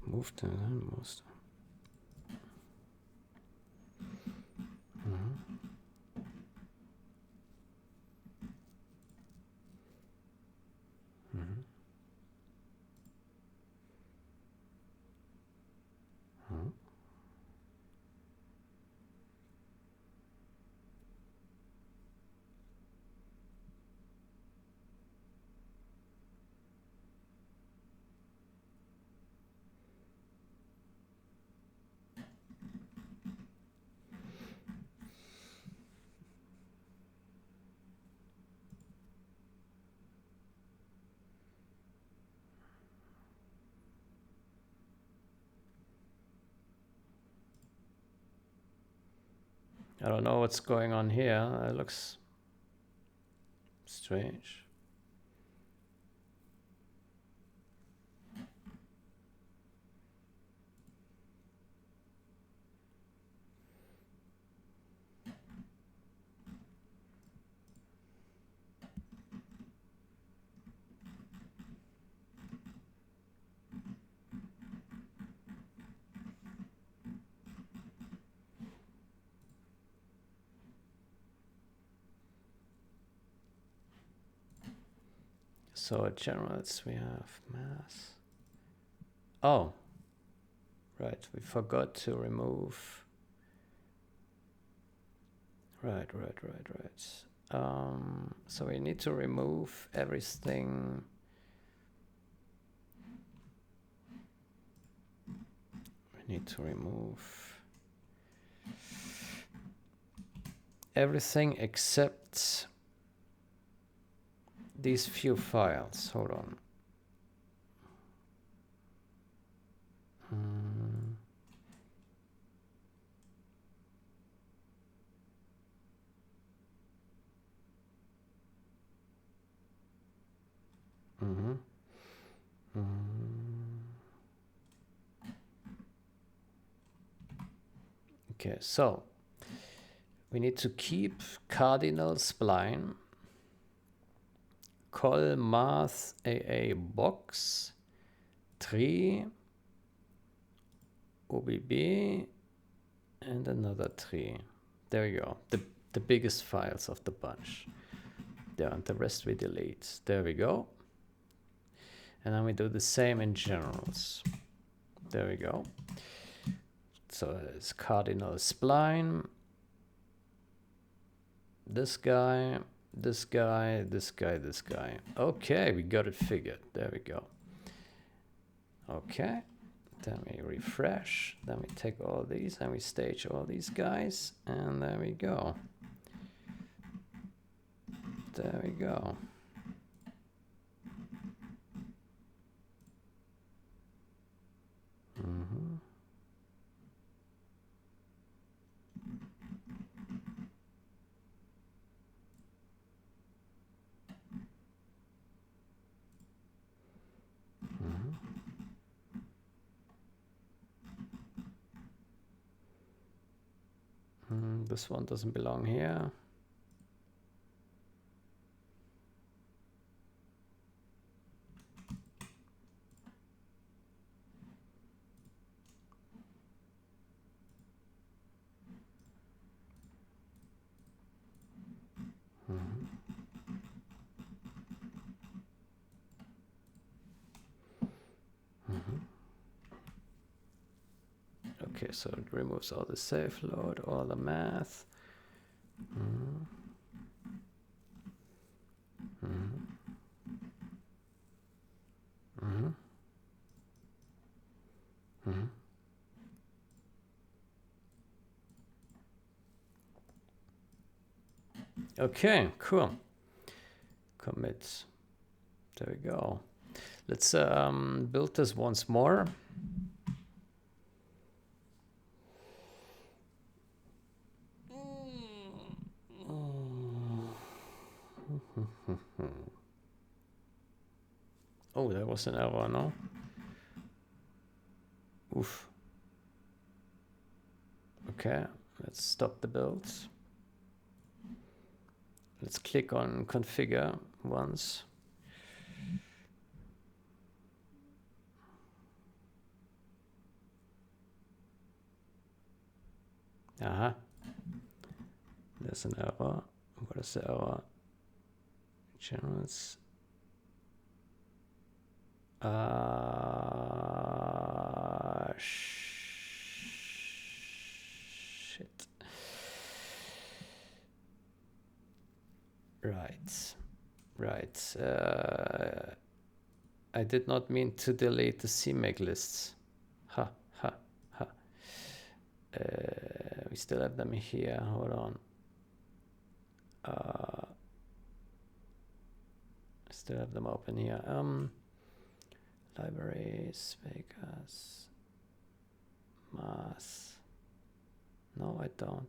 S1: Move to most. I don't know what's going on here. It looks strange. So at generals we have math. Oh, right. We forgot to remove. Right. So we need to remove everything. We need to remove everything except these few files. Hold on. Okay, so we need to keep cardinal spline, call math AA box, tree, OBB, and another tree. There you go. The biggest files of the bunch. Yeah, and the rest we delete. There we go. And then we do the same in generals. There we go. So it's cardinal spline. This guy, this guy, this guy, this guy. Okay, we got it figured. There we go. Okay. Then we refresh. Then we take all these and we stage all these guys. And there we go. There we go. This one doesn't belong here. Okay, so it removes all the save load, all the math. Okay, cool. Commit. There we go. Let's build this once more. Oh, there was an error, no? Oof. Okay, let's stop the build. Let's click on configure once. Uh-huh. There's an error. What is the error? Generals. Shit. Right. Right. I did not mean to delete the CMake lists. Ha, ha, ha. We still have them here. Hold on. Still have them open here. Libraries, Vegas, Math. No, I don't.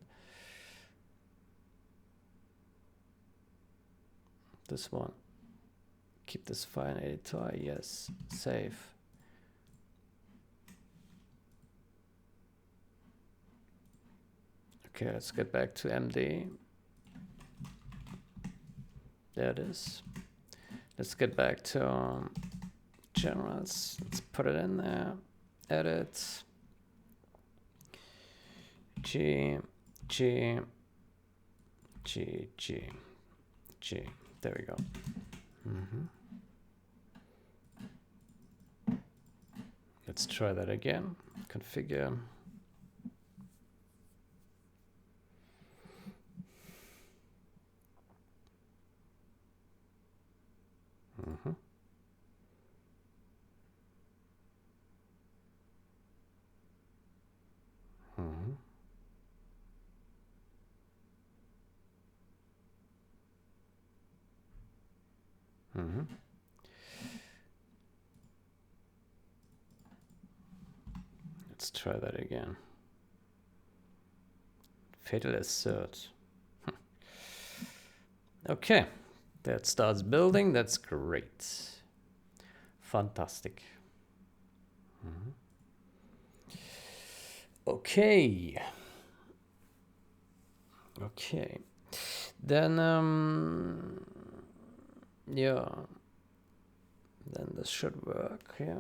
S1: This one. Keep this file in editor. Yes. Save. Okay, let's get back to MD. There it is. Let's get back to generals. Let's put it in there. Edit. G. There we go. Let's try that again. Configure. Let's try that again. Fatal assert. Okay, that starts building. That's great. Fantastic. Okay. Okay. Then, yeah. Then this should work, yeah.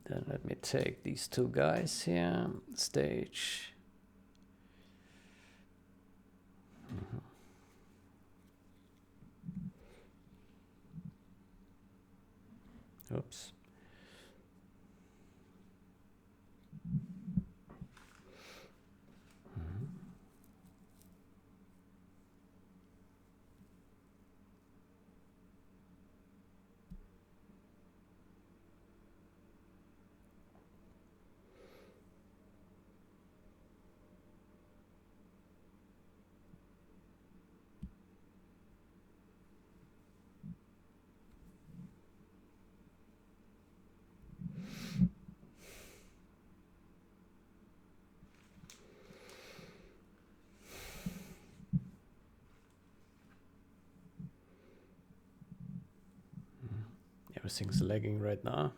S1: Then let me take these two guys here, stage. Oops. Everything's lagging right now.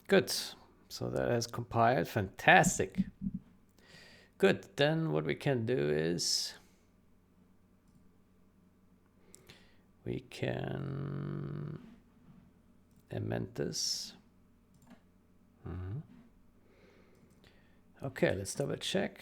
S1: Good. So that has compiled. Fantastic. Good. Then what we can do is we can amend this. Okay, let's double check.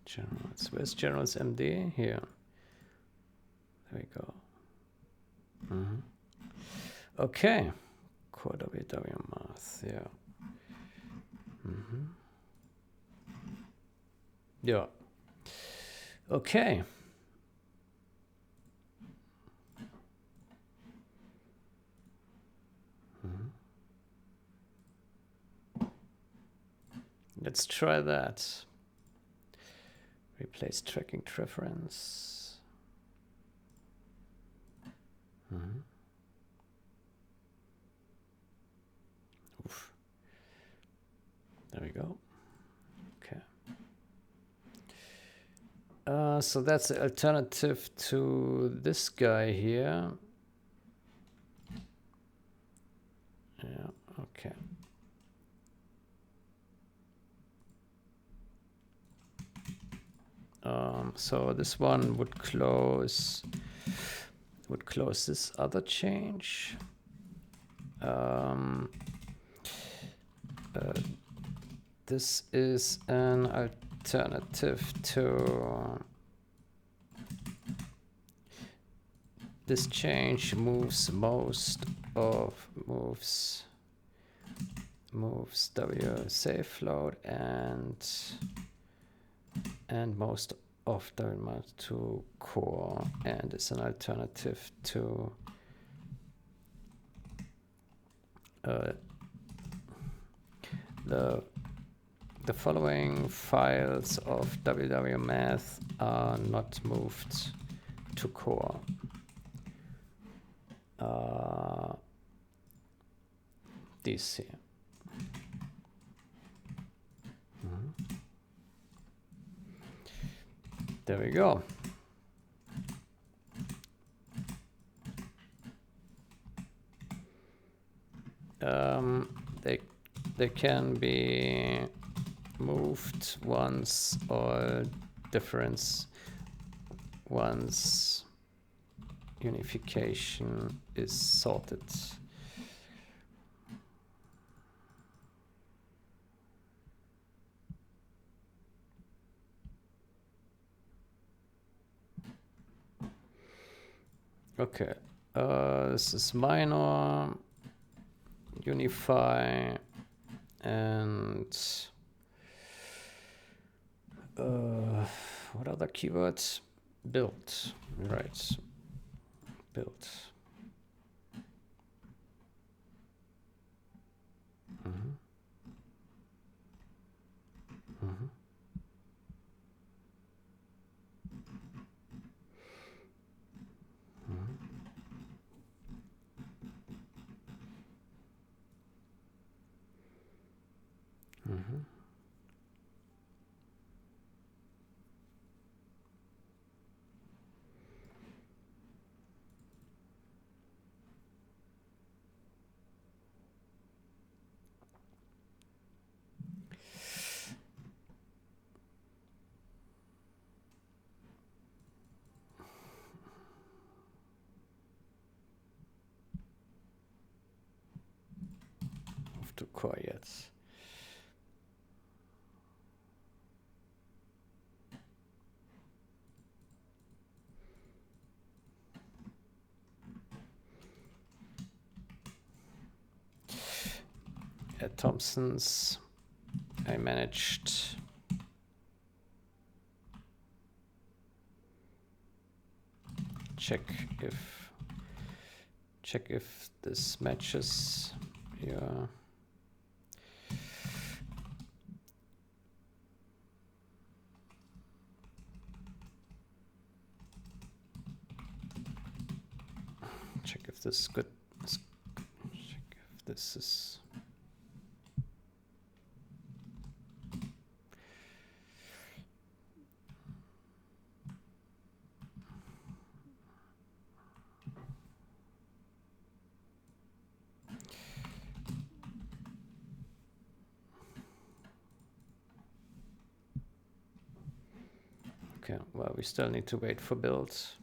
S1: Generals. Where's Generals MD? Here. There we go. Okay. Core WWMath. Yeah. Yeah. Okay. Let's try that. Replace tracking reference. Oof. There we go. Okay. So that's the alternative to this guy here. Yeah, okay. So this one would close this other change. This is an alternative to this change moves WWSaveLoad and most of WWMath to core, and it's an alternative to the following files of WWMath are not moved to core. These here. There we go. They can be moved once all difference once unification is sorted. Okay, this is minor, unify, and what other keywords? Build, right? Build. To core yet. at Thompson's. I managed. Check if this matches here. Check if this is good. Check if this is. Okay, well, we still need to wait for builds.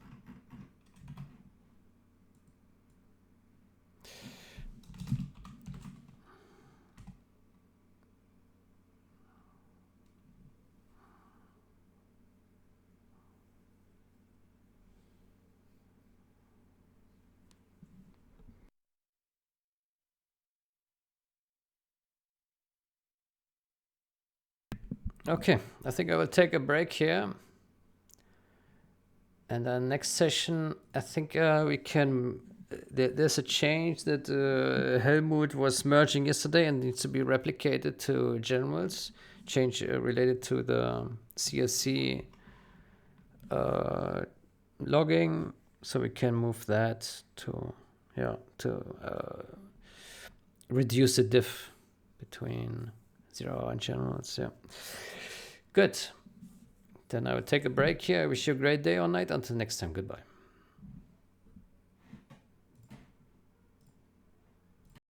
S1: Okay, I think I will take a break here. And then next session, I think we can, there's a change that Helmut was merging yesterday and needs to be replicated to generals. Change related to the CSC logging. So we can move that to, reduce the diff between 0 and generals. Yeah. Good. Then I will take a break here. I wish you a great day or night. Until next time, goodbye.